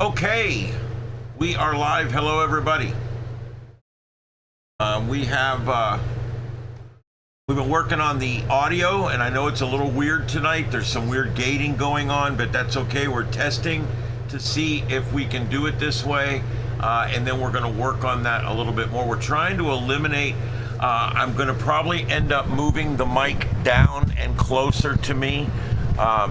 Okay, we are live. Hello, everybody. We've been working on the audio, and I know it's a little weird tonight. There's some weird gating going on, but that's okay. We're testing to see if we can do it this way, and then we're going to work on that a little bit more. We're trying to eliminate. I'm going to probably end up moving the mic down and closer to me.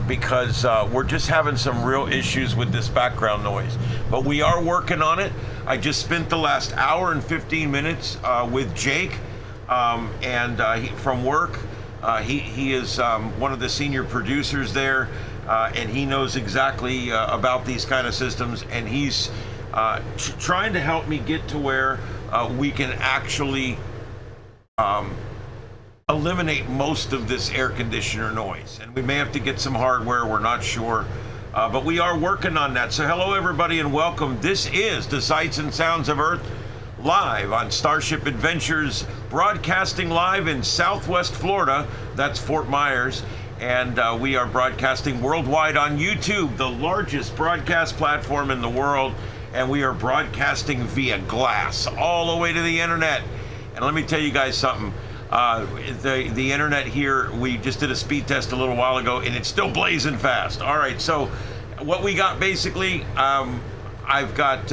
Because we're just having some real issues with this background noise. But we are working on it. I just spent the last hour and 15 minutes with Jake from work. He is one of the senior producers there, and he knows exactly about these kind of systems, and he's trying to help me get to where we can actually eliminate most of this air conditioner noise. And we may have to get some hardware, we're not sure, but we are working on that. So hello everybody and welcome. This is the Sights and Sounds of Earth live on Starship Adventures, broadcasting live in Southwest Florida. That's Fort Myers, and we are broadcasting worldwide on YouTube, the largest broadcast platform in the world, and we are broadcasting via glass all the way to the internet. And let me tell you guys something. The internet here, we just did a speed test a little while ago, and it's still blazing fast. All right, so what we got basically, I've got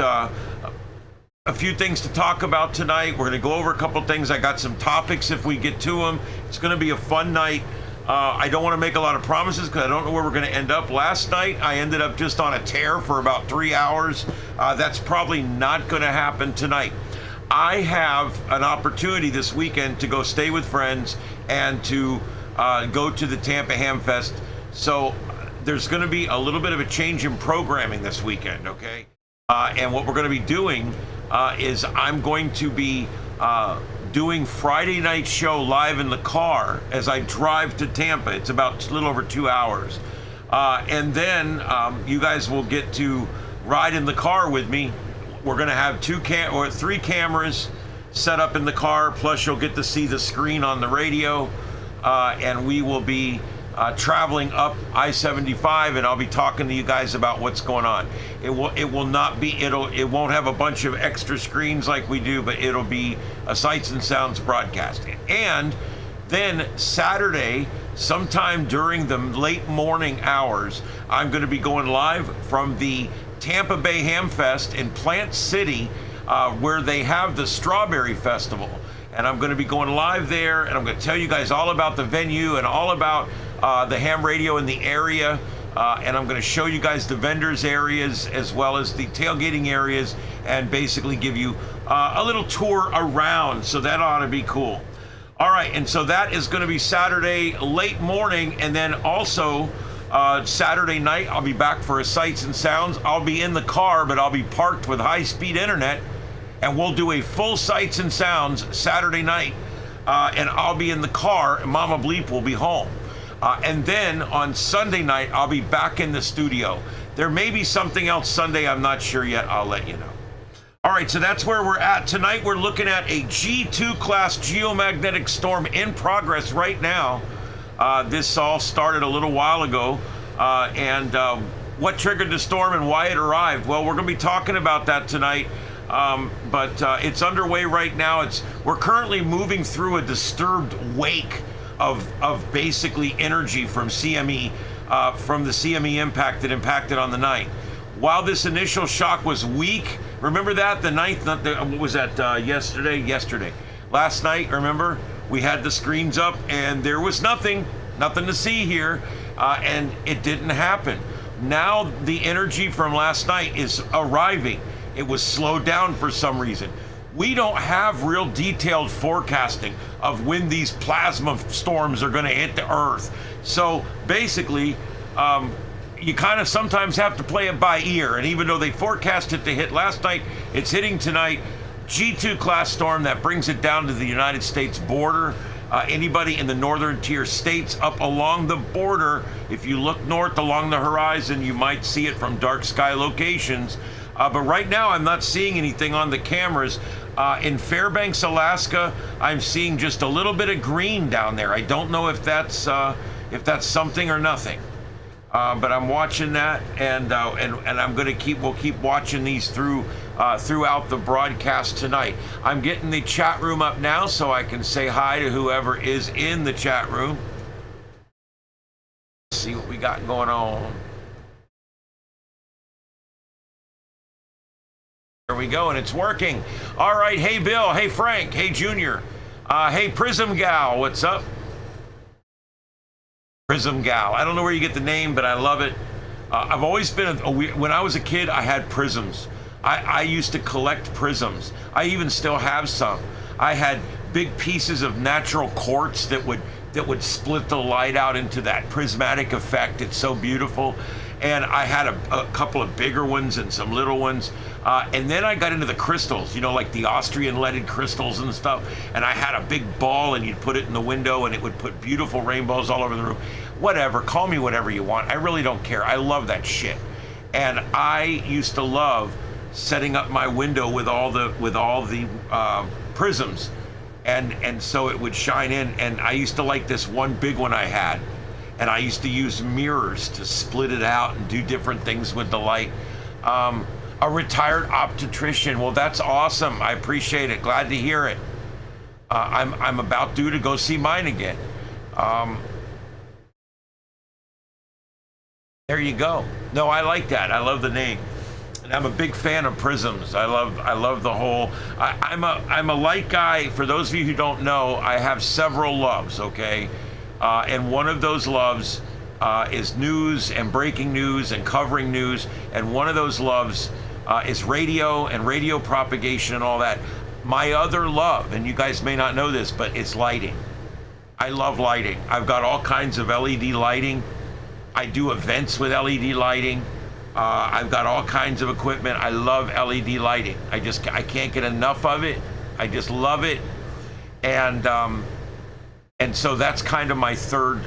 a few things to talk about tonight. We're going to go over a couple things. I got some topics if we get to them. It's going to be a fun night. I don't want to make a lot of promises because I don't know where we're going to end up. Last night, I ended up just on a tear for about 3 hours. That's probably not going to happen tonight. I have an opportunity this weekend to go stay with friends and to go to the Tampa Ham Fest. So there's going to be a little bit of a change in programming this weekend, okay? And what we're going to be doing is I'm going to be doing Friday night show live in the car as I drive to Tampa. It's about a little over 2 hours. And then you guys will get to ride in the car with me. We're going to have 3 cameras set up in the car, plus you'll get to see the screen on the radio, and we will be traveling up I-75, and I'll be talking to you guys about what's going on. It won't have a bunch of extra screens like we do, but it'll be a Sights and Sounds broadcasting. And then Saturday, sometime during the late morning hours, I'm going to be going live from the Tampa Bay Ham Fest in Plant City, where they have the Strawberry Festival. And I'm going to be going live there, and I'm going to tell you guys all about the venue and all about the ham radio in the area. And I'm going to show you guys the vendors areas as well as the tailgating areas, and basically give you a little tour around. So that ought to be cool. All right, and so that is going to be Saturday late morning, and then also Saturday night, I'll be back for a Sights and Sounds. I'll be in the car, but I'll be parked with high-speed internet, and we'll do a full Sights and Sounds Saturday night. And I'll be in the car, and Mama Bleep will be home. And then on Sunday night, I'll be back in the studio. There may be something else Sunday, I'm not sure yet. I'll let you know. All right, so that's where we're at. Tonight, we're looking at a G2 class geomagnetic storm in progress right now. This all started a little while ago, and what triggered the storm and why it arrived? Well, we're going to be talking about that tonight, but it's underway right now. We're currently moving through a disturbed wake of basically energy from CME, from the CME impact that impacted on the night. While this initial shock was weak, remember that? The ninth, what was that, yesterday? Last night, remember? We had the screens up and there was nothing to see here, and it didn't happen. Now the energy from last night is arriving. It was slowed down for some reason. We don't have real detailed forecasting of when these plasma storms are going to hit the Earth. So basically, you kind of sometimes have to play it by ear. And even though they forecast it to hit last night, it's hitting tonight. G2 class storm that brings it down to the United States border. Anybody in the northern tier states up along the border, if you look north along the horizon, you might see it from dark sky locations. But right now, I'm not seeing anything on the cameras. In Fairbanks, Alaska, I'm seeing just a little bit of green down there. I don't know if that's something or nothing. But I'm watching that, and I'm gonna we'll keep watching these throughout the broadcast tonight. I'm getting the chat room up now so I can say hi to whoever is in the chat room. Let's see what we got going on. There we go, and it's working. All right, hey Bill, hey Frank, hey Junior, hey Prism Gal, what's up? Prism Gal, I don't know where you get the name, but I love it. I've always been when I was a kid, I had prisms. I used to collect prisms. I even still have some. I had big pieces of natural quartz that would split the light out into that prismatic effect. It's so beautiful. And I had a couple of bigger ones and some little ones. And then I got into the crystals, you know, like the Austrian leaded crystals and stuff. And I had a big ball, and you'd put it in the window, and it would put beautiful rainbows all over the room. Whatever, call me whatever you want. I really don't care. I love that shit. And I used to love setting up my window with all the prisms, and so it would shine in. And I used to like this one big one I had. And I used to use mirrors to split it out and do different things with the light. A retired obstetrician. Well, that's awesome. I appreciate it. Glad to hear it. I'm about due to go see mine again. There you go. No, I like that. I love the name. And I'm a big fan of prisms. I love the whole. I'm a light guy. For those of you who don't know, I have several loves. Okay. And one of those loves is news and breaking news and covering news. And one of those loves is radio and radio propagation and all that. My other love, and you guys may not know this, but it's lighting. I love lighting. I've got all kinds of LED lighting. I do events with LED lighting. I've got all kinds of equipment. I love LED lighting. I can't get enough of it. I just love it. And so that's kind of my third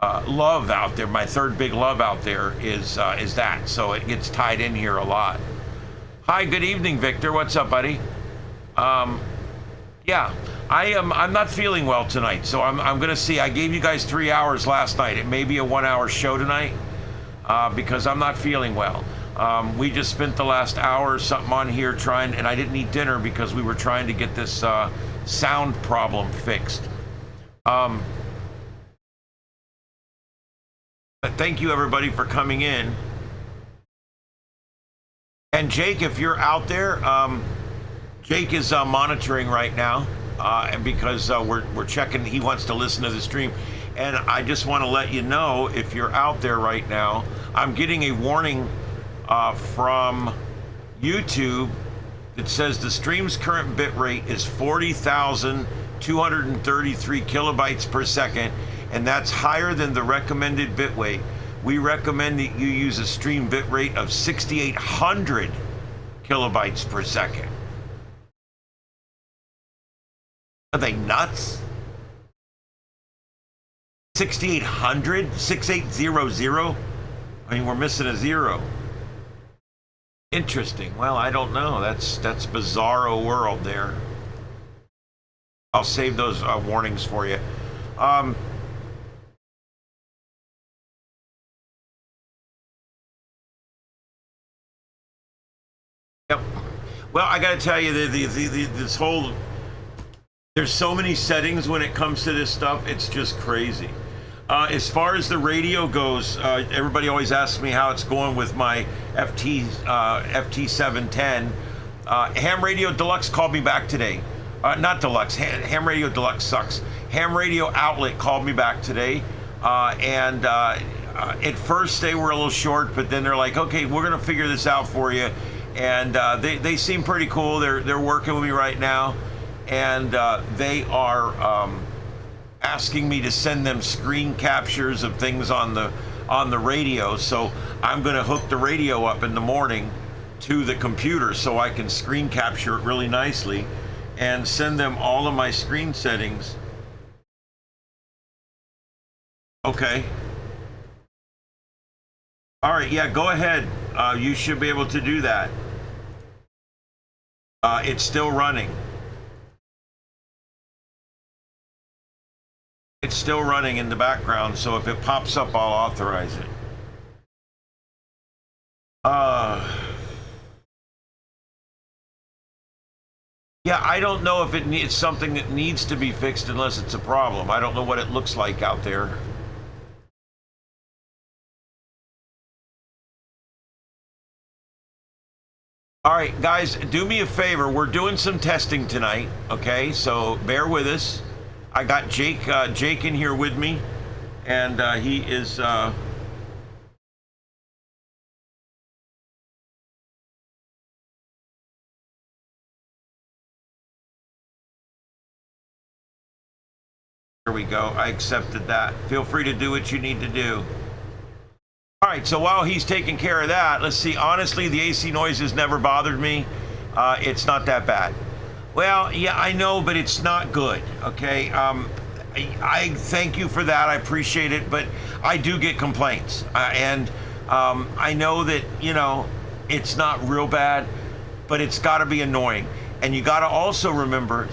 love out there. My third big love out there is that. So it gets tied in here a lot. Hi, good evening, Victor. What's up, buddy? Yeah, I'm not feeling well tonight. So I'm going to see. I gave you guys 3 hours last night. It may be a 1 hour show tonight because I'm not feeling well. We just spent the last hour or something on here trying, and I didn't eat dinner because we were trying to get this sound problem fixed. But thank you everybody for coming in. And Jake, if you're out there, Jake is monitoring right now, and because we're checking, he wants to listen to the stream. And I just want to let you know, if you're out there right now, I'm getting a warning from YouTube that says the stream's current bit rate is 40,233 kilobytes per second, and that's higher than the recommended bit rate. We recommend that you use a stream bit rate of 6,800 kilobytes per second. Are they nuts? 6,800? 6,800? I mean, we're missing a zero. Interesting. Well, I don't know. That's bizarro world there. I'll save those warnings for you. Yep. Well, I got to tell you, this whole, there's so many settings when it comes to this stuff. It's just crazy. As far as the radio goes, everybody always asks me how it's going with my FT710. Ham Radio Deluxe called me back today. Not Deluxe, Ham Radio Deluxe sucks. Ham Radio Outlook called me back today. And at first they were a little short, but then they're like, okay, we're going to figure this out for you. And they seem pretty cool. They're working with me right now. And they are asking me to send them screen captures of things on the radio. So I'm going to hook the radio up in the morning to the computer so I can screen capture it really nicely and send them all of my screen settings. Okay. All right, yeah, go ahead. You should be able to do that. It's still running. It's still running in the background, so if it pops up, I'll authorize it. Yeah, I don't know if it's something that needs to be fixed unless it's a problem. I don't know what it looks like out there. All right, guys, do me a favor. We're doing some testing tonight, okay? So bear with us. I got Jake in here with me, and he is. Here we go. I accepted that. Feel free to do what you need to do. All right, so while he's taking care of that, let's see. Honestly, the AC noise has never bothered me. It's not that bad. Well, yeah, I know, but it's not good, okay? I thank you for that. I appreciate it, but I do get complaints. And I know that, you know, it's not real bad, but it's got to be annoying. And you got to also remember,